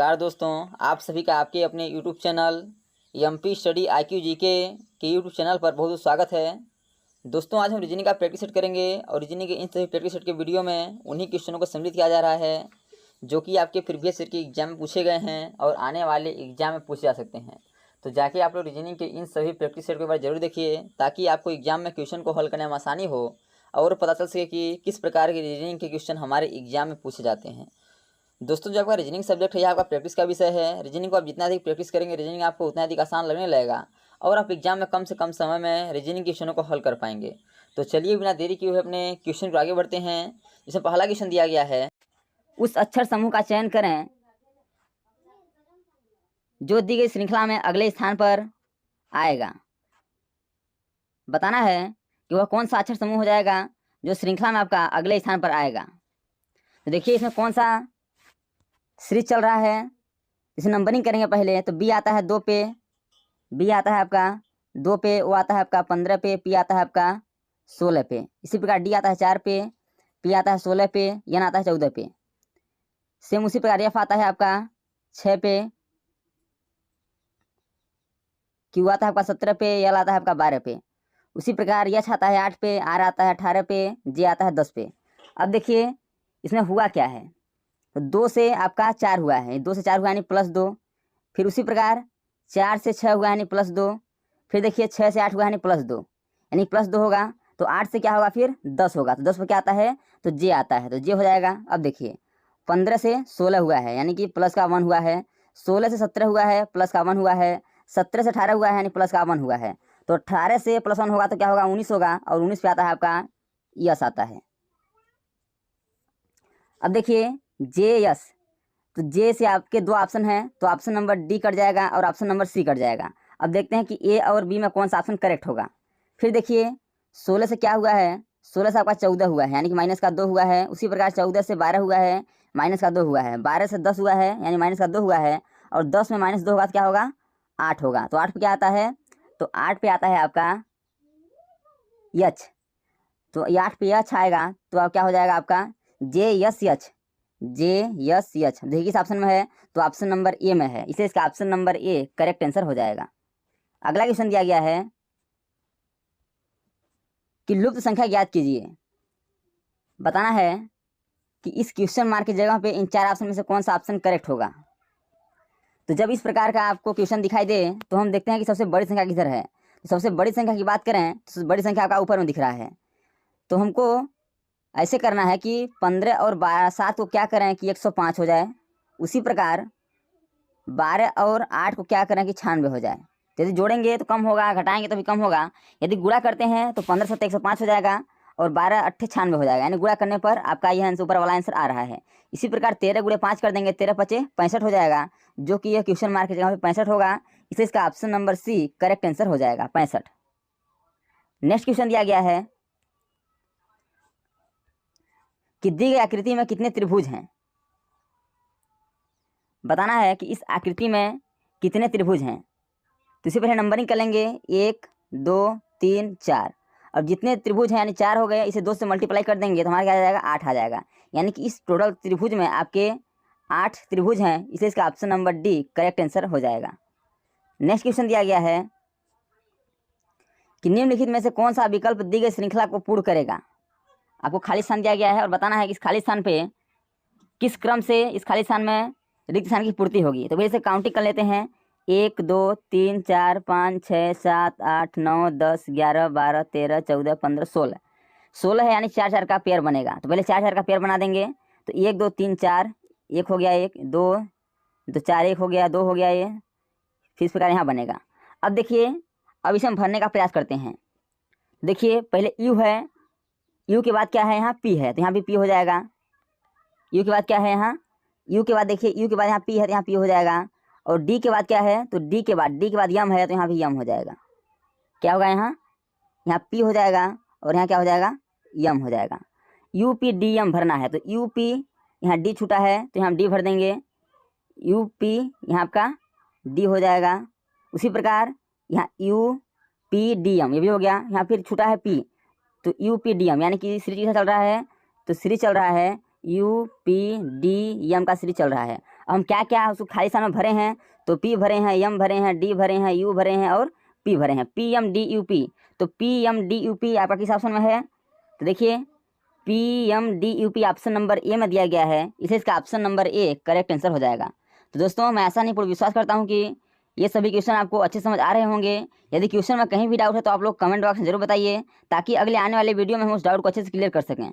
नमस्कार दोस्तों, आप सभी का आपके अपने YouTube channel MP study IQ GK के यूट्यूब चैनल पर बहुत बहुत स्वागत है। दोस्तों, आज हम रीजनिंग का प्रैक्टिस सेट करेंगे और रीजनिंग के इन सभी प्रैक्टिस सेट के वीडियो में उन्हीं क्वेश्चनों को सम्मिलित किया जा रहा है जो कि आपके प्रीवियस ईयर के एग्जाम में पूछे गए हैं और आने वाले एग्जाम में पूछे जा सकते हैं। तो जाके आप लोग रीजनिंग के इन सभी प्रैक्टिस सेट के बारे जरूर देखिए ताकि आपको एग्जाम में क्वेश्चन को हल करने में आसानी हो और पता चल सके कि किस प्रकार के रीजनिंग के क्वेश्चन हमारे एग्जाम में पूछे जाते हैं। दोस्तों, जो आपका रीजनिंग सब्जेक्ट है यह आपका प्रैक्टिस का विषय है। रीजनिंग को आप जितना अधिक प्रैक्टिस करेंगे रीजनिंग आपको उतना अधिक आसान लगने लगेगा और आप एग्जाम में कम से कम समय में रीजनिंग क्वेश्चनों को हल कर पाएंगे। तो चलिए बिना देरी किए हुए अपने क्वेश्चन को आगे बढ़ते हैं। जिसमें पहला क्वेश्चन दिया गया है, उस अक्षर समूह का चयन करें जो दी गई श्रृंखला में अगले स्थान पर आएगा। बताना है कि वह कौन सा अक्षर समूह हो जाएगा जो श्रृंखला में आपका अगले स्थान पर आएगा। तो देखिए इसमें कौन सा सीरीज चल रहा है। इसे नंबरिंग करेंगे पहले तो बी आता है 2 पे, बी आता है आपका 2 पे, ओ आता है आपका 15 पे, पी आता है आपका 16 पे। इसी प्रकार डी आता है 4 पे, पी आता है 16 पे, एन आता है 14 पे। सेम उसी प्रकार एफ आता है आपका 6 पे, क्यू आता है आपका 17 पे, एल आता है आपका 12 पे। उसी प्रकार यच आता है 8 पे, आर आता है 18 पे, जे आता है 10 पे। अब देखिए इसमें हुआ क्या है, तो 2 से आपका 4 हुआ है, 2 से 4 हुआ यानी +2। फिर उसी प्रकार 4 से 6 हुआ यानी +2। फिर देखिए 6 से 8 हुआ यानी +2, यानी +2 होगा। तो 8 से क्या होगा, फिर 10 होगा। तो 10 पर क्या आता है, तो जे आता है, तो जे हो जाएगा। अब देखिए 15 से 16 हुआ है यानी कि प्लस का 1 हुआ है, 16 से 17 हुआ है प्लस का 1 हुआ है, 17 से 18 हुआ है यानी प्लस का 1 हुआ है। तो 18 से +1 होगा तो क्या होगा, 19 होगा, और 19 पे आता है आपका यस आता है। अब देखिए जे यस, तो जे से आपके 2 ऑप्शन हैं, तो ऑप्शन नंबर डी कट जाएगा और ऑप्शन नंबर सी कट जाएगा। अब देखते हैं कि ए और बी में कौन सा ऑप्शन करेक्ट होगा। फिर देखिए 16 से क्या हुआ है, 16 से आपका 14 हुआ है यानी कि -2 हुआ है। उसी प्रकार 14 से 12 हुआ है, -2 हुआ है। 12 से 10 हुआ है यानी -2 हुआ है, और 10 में -2 होगा तो क्या होगा, 8 होगा। तो 8 पे क्या आता है, तो 8 पे आता है आपका यच। तो 8 पे यच आएगा तो अब क्या हो जाएगा आपका जे यस यच, जे यस यच। देखिए किस ऑप्शन में है, तो ऑप्शन नंबर ए में है, इसलिए इसका option number A correct answer हो जाएगा। अगला क्वेश्चन दिया गया है कि लुप्त संख्या ज्ञात कीजिए। बताना है कि इस क्वेश्चन मार्क की जगह पे इन 4 ऑप्शन में से कौन सा ऑप्शन करेक्ट होगा। तो जब इस प्रकार का आपको क्वेश्चन दिखाई दे तो हम देखते हैं कि सबसे बड़ी संख्या किधर है। तो सबसे बड़ी संख्या की बात करें तो सबसे बड़ी संख्या का ऊपर में दिख रहा है। तो हमको ऐसे करना है कि 15 और 7 को क्या करें कि 105 हो जाए। उसी प्रकार 12 और 8 को क्या करें कि 96 हो जाए। यदि जोड़ेंगे तो कम होगा, घटाएंगे तो भी कम होगा। यदि गुणा करते हैं तो 15 7 105 हो जाएगा और 12 8 96 हो जाएगा, यानी गुणा करने पर आपका यह आंसर ऊपर वाला आंसर आ रहा है। इसी प्रकार 13 × 5 कर देंगे, 13 × 5 = 65 हो जाएगा, जो कि यह क्वेश्चन मार्क की जगह पे 65 होगा। इसलिए इसका option number C correct answer हो जाएगा, 65। नेक्स्ट क्वेश्चन दिया गया है कि दी गई आकृति में कितने त्रिभुज हैं। बताना है कि इस आकृति में कितने त्रिभुज हैं। तो इसी पहले नंबरिंग कर लेंगे, 1 2 3 4। अब जितने त्रिभुज हैं यानी 4 हो गए, इसे 2 से मल्टीप्लाई कर देंगे तो हमारा क्या आ जाएगा, 8 आ जाएगा। यानी कि इस टोटल त्रिभुज में आपके 8 त्रिभुज हैं, इसलिए इसका option number D correct answer हो जाएगा। नेक्स्ट क्वेश्चन दिया गया है कि निम्नलिखित में से कौन सा विकल्प दी गई श्रृंखला को पूर्ण करेगा। आपको खाली स्थान दिया गया है और बताना है कि इस खाली स्थान पे किस क्रम से इस खाली स्थान में रिक्त स्थान की पूर्ति होगी। तो पहले से काउंटिंग कर लेते हैं, 1 2 3 4 5 6 7 8 9 10 11 12 13 14 15 16। 16 है यानी 4 4 का पेयर बनेगा। तो पहले 4 4 का पेयर बना देंगे। तो 1 2 3 4, 1 हो गया, 1 2 तो 4, 1 हो गया, 2 हो गया, ये फिर इस प्रकार यहाँ बनेगा। अब देखिए अब इसे हम भरने का प्रयास करते हैं। देखिए पहले यू है, यू के बाद क्या है, यहाँ पी है, तो यहाँ भी पी हो जाएगा। यू के बाद क्या है, यहाँ यू के बाद देखिए यू के बाद यहाँ पी है तो यहाँ पी हो जाएगा। और डी के बाद क्या है, तो डी के बाद यम है तो यहाँ भी यम हो जाएगा। क्या होगा, यहाँ पी हो जाएगा और यहाँ क्या हो जाएगा, यम हो जाएगा। यू पी डी यम भरना है, तो यू पी यहाँ डी छूटा है तो यहाँ डी भर देंगे, यू पी यहाँ आपका डी हो जाएगा। उसी प्रकार यहाँ यू पी डी एम ये भी हो गया, यहाँ फिर छूटा है पी तो यू पी डी एम, यानी कि सीरीज चल रहा है, तो सीरीज चल रहा है यू पी डी एम का सीरीज चल रहा है। हम क्या क्या उसको खाली स्थान में भरे हैं, तो पी भरे हैं, एम भरे हैं, डी भरे हैं, यू भरे हैं और पी भरे हैं, P M D U P. तो P M D U P आपका किस ऑप्शन में है? तो देखिए P M D U P option number A में दिया गया है, इसे इसका option number A correct answer हो जाएगा। तो दोस्तों मैं ऐसा नहीं पूर्ण विश्वास करता हूँ कि ये सभी क्वेश्चन आपको अच्छे समझ आ रहे होंगे। यदि क्वेश्चन में कहीं भी डाउट है तो आप लोग कमेंट बॉक्स में जरूर बताइए, ताकि अगले आने वाले वीडियो में हम उस डाउट को अच्छे से क्लियर कर सकें।